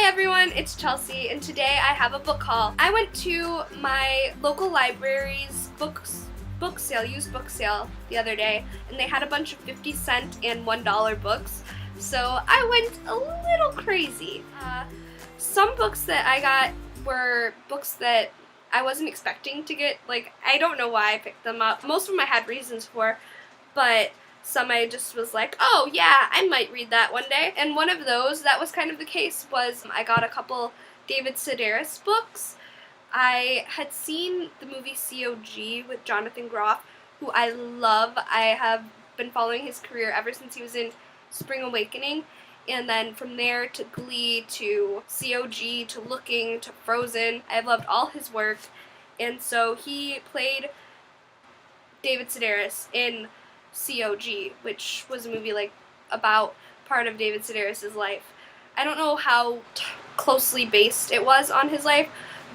everyone, it's Chelsea, and today I have a book haul. I went to my local library's book sale, used book sale the other day, and they had a bunch of 50-cent and $1 books, so I went a little crazy. Some books that I got were books that I wasn't expecting to get. Like, I don't know why I picked them up. Most of them I had reasons for, but some I just was like, oh yeah, I might read that one day. And one of those that was kind of the case was I got a couple David Sedaris books. I had seen the movie COG with Jonathan Groff, who I love. I have been following his career ever since he was in Spring Awakening. And then from there to Glee to COG to Looking to Frozen. I've loved all his work. And so he played David Sedaris in COG, which was a movie like about part of David Sedaris' life. I don't know how closely based it was on his life,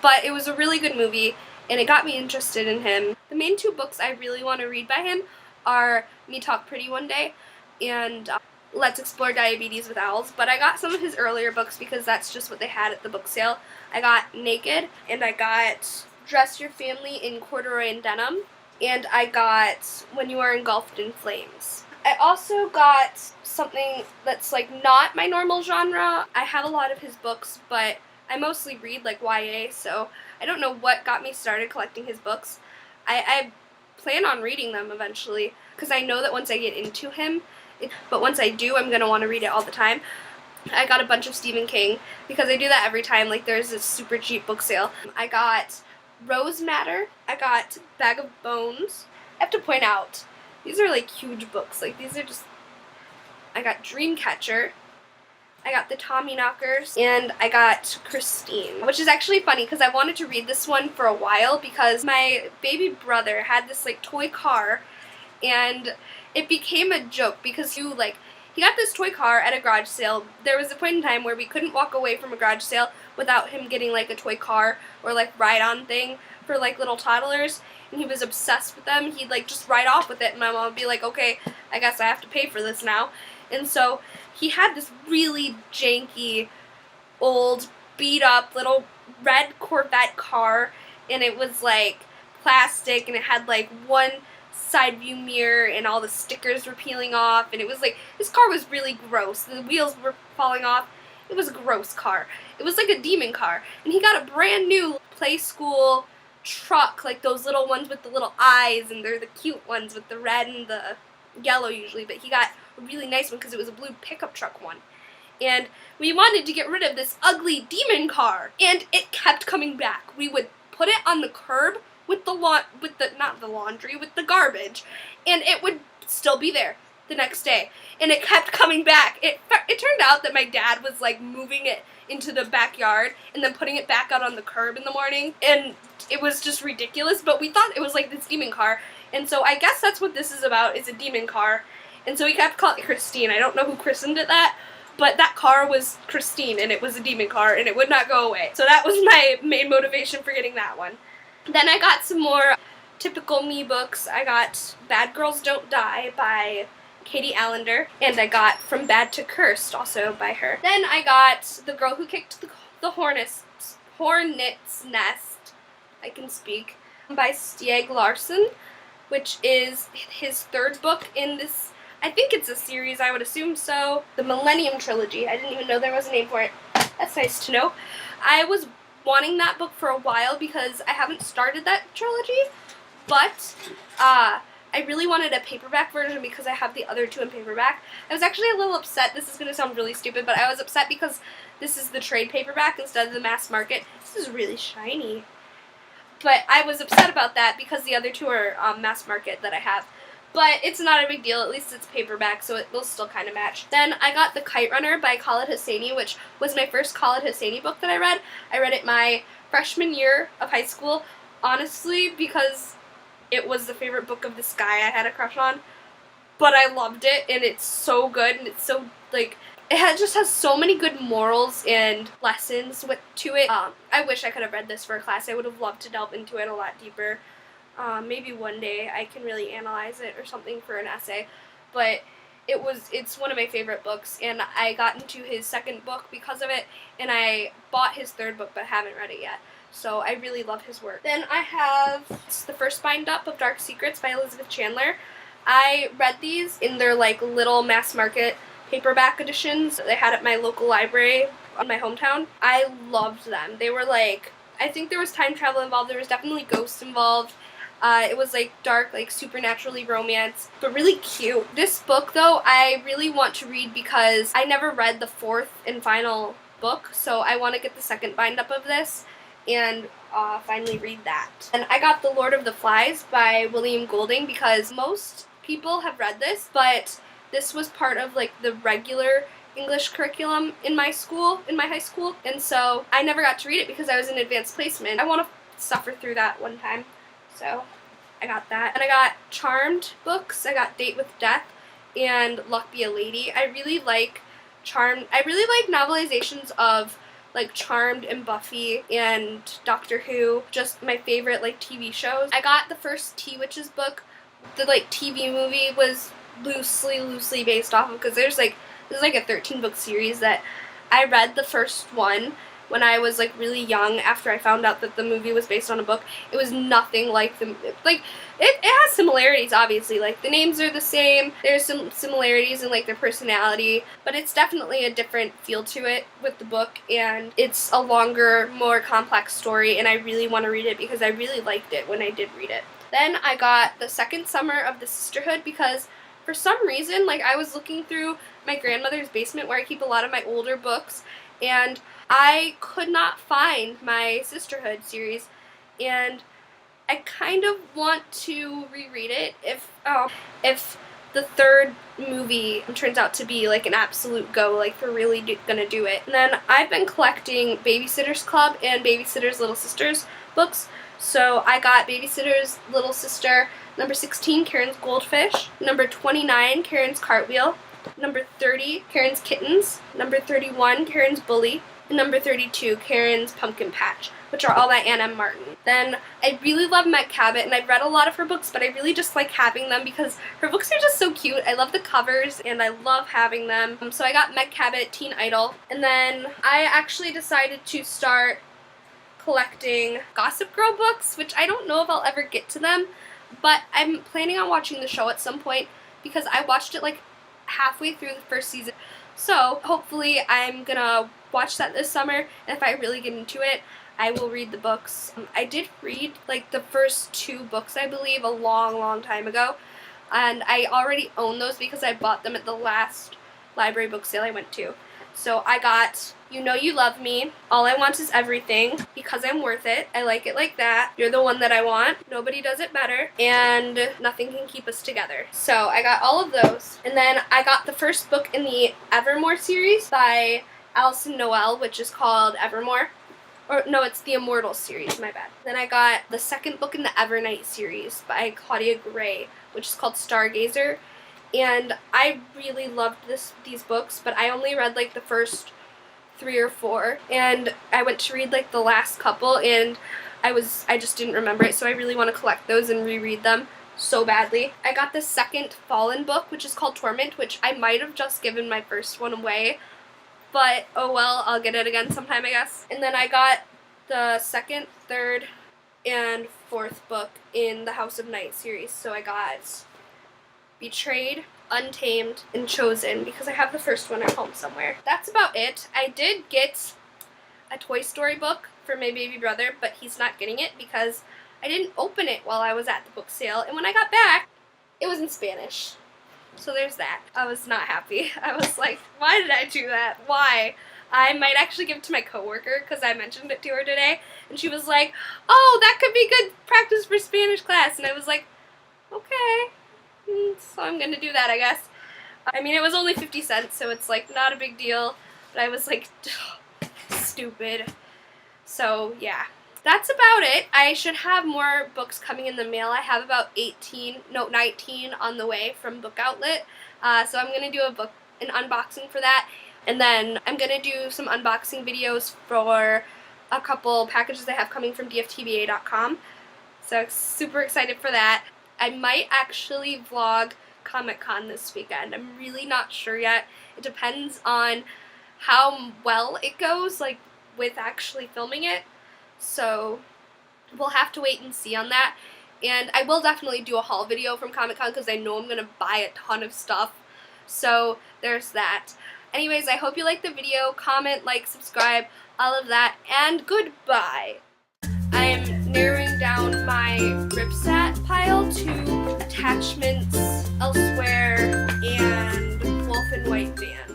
but it was a really good movie and it got me interested in him. The main two books I really want to read by him are Me Talk Pretty One Day and Let's Explore Diabetes with Owls, but I got some of his earlier books because that's just what they had at the book sale. I got Naked, and I got Dress Your Family in Corduroy and Denim, and I got When You Are Engulfed in Flames. I also got something that's like not my normal genre. I have a lot of his books, but I mostly read like YA, so I don't know what got me started collecting his books. I plan on reading them eventually, because I know that once I get into him, but once I do, I'm going to want to read it all the time. I got a bunch of Stephen King, because I do that every time, like there's this super cheap book sale. I got Rose Matter, I got Bag of Bones. I have to point out, these are like huge books, like these are just, I got Dreamcatcher, I got The Tommyknockers, and I got Christine, which is actually funny because I wanted to read this one for a while because my baby brother had this like toy car, and it became a joke because he got this toy car at a garage sale. There was a point in time where we couldn't walk away from a garage sale without him getting like a toy car or like ride-on thing for like little toddlers, and he was obsessed with them. He'd like just ride off with it, and my mom would be like, okay, I guess I have to pay for this now. And so he had this really janky, old, beat-up little red Corvette car, and it was like plastic, and it had like one side view mirror, and all the stickers were peeling off, and it was like, his car was really gross. The wheels were falling off. It was a gross car. It was like a demon car. And he got a brand new Play School truck, like those little ones with the little eyes, and they're the cute ones with the red and the yellow usually, but he got a really nice one because it was a blue pickup truck one. And we wanted to get rid of this ugly demon car, and it kept coming back. We would put it on the curb with the garbage, and it would still be there the next day, and it kept coming back. It turned out that my dad was like moving it into the backyard and then putting it back out on the curb in the morning, and it was just ridiculous, but we thought it was like this demon car, and so I guess that's what this is about, is a demon car. And so we kept calling it Christine. I don't know who christened it that, but that car was Christine, and it was a demon car, and it would not go away. So that was my main motivation for getting that one. Then I got some more typical me books. I got Bad Girls Don't Die by Katie Allender, and I got From Bad to Cursed, also by her. Then I got The Girl Who Kicked the Hornet's Nest, I can speak, by Stieg Larsson, which is his third book in this, I think it's a series, I would assume so, the Millennium Trilogy. I didn't even know there was a name for it. That's nice to know. I was wanting that book for a while because I haven't started that trilogy, but I really wanted a paperback version because I have the other two in paperback. I was actually a little upset. This is going to sound really stupid, but I was upset because this is the trade paperback instead of the mass market. This is really shiny. But I was upset about that because the other two are mass market that I have. But it's not a big deal, at least it's paperback, so it will still kind of match. Then I got The Kite Runner by Khaled Hosseini, which was my first Khaled Hosseini book that I read. I read it my freshman year of high school, honestly, because it was the favorite book of this guy I had a crush on. But I loved it, and it's so good, and it's so, like, just has so many good morals and lessons to it. I wish I could have read this for a class. I would have loved to delve into it a lot deeper. Maybe one day I can really analyze it or something for an essay. But it's one of my favorite books, and I got into his second book because of it, and I bought his third book but haven't read it yet. So I really love his work. Then I have the first bind up of Dark Secrets by Elizabeth Chandler. I read these in their like little mass market paperback editions that they had at my local library in my hometown. I loved them. They were like, I think there was time travel involved, there was definitely ghosts involved. It was like dark, like supernaturally romance, but really cute. This book though, I really want to read because I never read the fourth and final book, so I want to get the second bind up of this and finally read that. And I got The Lord of the Flies by William Golding because most people have read this, but this was part of like the regular English curriculum in my high school, and so I never got to read it because I was in advanced placement. I want to suffer through that one time. So I got that. And I got Charmed books. I got Date with Death and Luck Be a Lady. I really like Charmed. I really like novelizations of like Charmed and Buffy and Doctor Who. Just my favorite like TV shows. I got the first Tea Witches book. The like TV movie was loosely based off of, because this is like a 13-book series that I read the first one when I was like really young after I found out that the movie was based on a book. It was nothing like it has similarities, obviously, like the names are the same, there's some similarities in like their personality, but it's definitely a different feel to it with the book, and it's a longer, more complex story, and I really want to read it because I really liked it when I did read it. Then I got The Second Summer of the Sisterhood because for some reason, like I was looking through my grandmother's basement where I keep a lot of my older books, and I could not find my Sisterhood series, and I kind of want to reread it if the third movie turns out to be like an absolute go, like they're really gonna do it. And then I've been collecting Babysitter's Club and Babysitter's Little Sisters books. So I got Babysitter's Little Sister number 16, Karen's Goldfish, number 29, Karen's Cartwheel, number 30, Karen's Kittens, number 31, Karen's Bully, and number 32, Karen's Pumpkin Patch, which are all by Ann M. Martin. Then I really love Meg Cabot, and I've read a lot of her books, but I really just like having them because her books are just so cute. I love the covers, and I love having them. So I got Meg Cabot, Teen Idol, and then I actually decided to start collecting Gossip Girl books, which I don't know if I'll ever get to them, but I'm planning on watching the show at some point because I watched it like halfway through the first season. So hopefully I'm gonna watch that this summer, and if I really get into it, I will read the books. I did read like the first 2 books, I believe, a long time ago, and I already own those because I bought them at the last library book sale I went to. So I got You Know You Love Me, All I Want Is Everything, Because I'm Worth It, I Like It Like That, You're the One That I Want, Nobody Does It Better, and Nothing Can Keep Us Together. So I got all of those. And then I got the first book in the Evermore series by Alison Noel, which is called Evermore. Or no, it's the Immortal series, my bad. Then I got the second book in the Evernight series by Claudia Gray, which is called Stargazer. And I really loved these books, but I only read like the first 3 or 4, and I went to read like the last couple, and I just didn't remember it, so I really want to collect those and reread them so badly. I got the second Fallen book, which is called Torment, which I might have just given my first one away, but oh well, I'll get it again sometime, I guess. And then I got the second, third, and fourth book in the House of Night series, so I got Betrayed, Untamed, and Chosen because I have the first one at home somewhere. That's about it. I did get a Toy Story book for my baby brother, but he's not getting it because I didn't open it while I was at the book sale, and when I got back, it was in Spanish. So there's that. I was not happy. I was like, why did I do that? Why? I might actually give it to my coworker because I mentioned it to her today, and she was like, oh, that could be good practice for Spanish class, and I was like, okay. So I'm gonna do that, I guess. I mean, it was only 50 cents, so it's like not a big deal, but I was like, stupid. So yeah, that's about it. I should have more books coming in the mail. I have about 19 on the way from Book Outlet, so I'm gonna do an unboxing for that, and then I'm gonna do some unboxing videos for a couple packages I have coming from DFTBA.com, so super excited for that. I might actually vlog Comic-Con this weekend. I'm really not sure yet. It depends on how well it goes, like with actually filming it. So we'll have to wait and see on that. And I will definitely do a haul video from Comic-Con because I know I'm going to buy a ton of stuff. So there's that. Anyways, I hope you liked the video. Comment, like, subscribe, all of that, and goodbye. I'm narrowing down my Ripsat pile to attachments elsewhere and Wolf and White Van.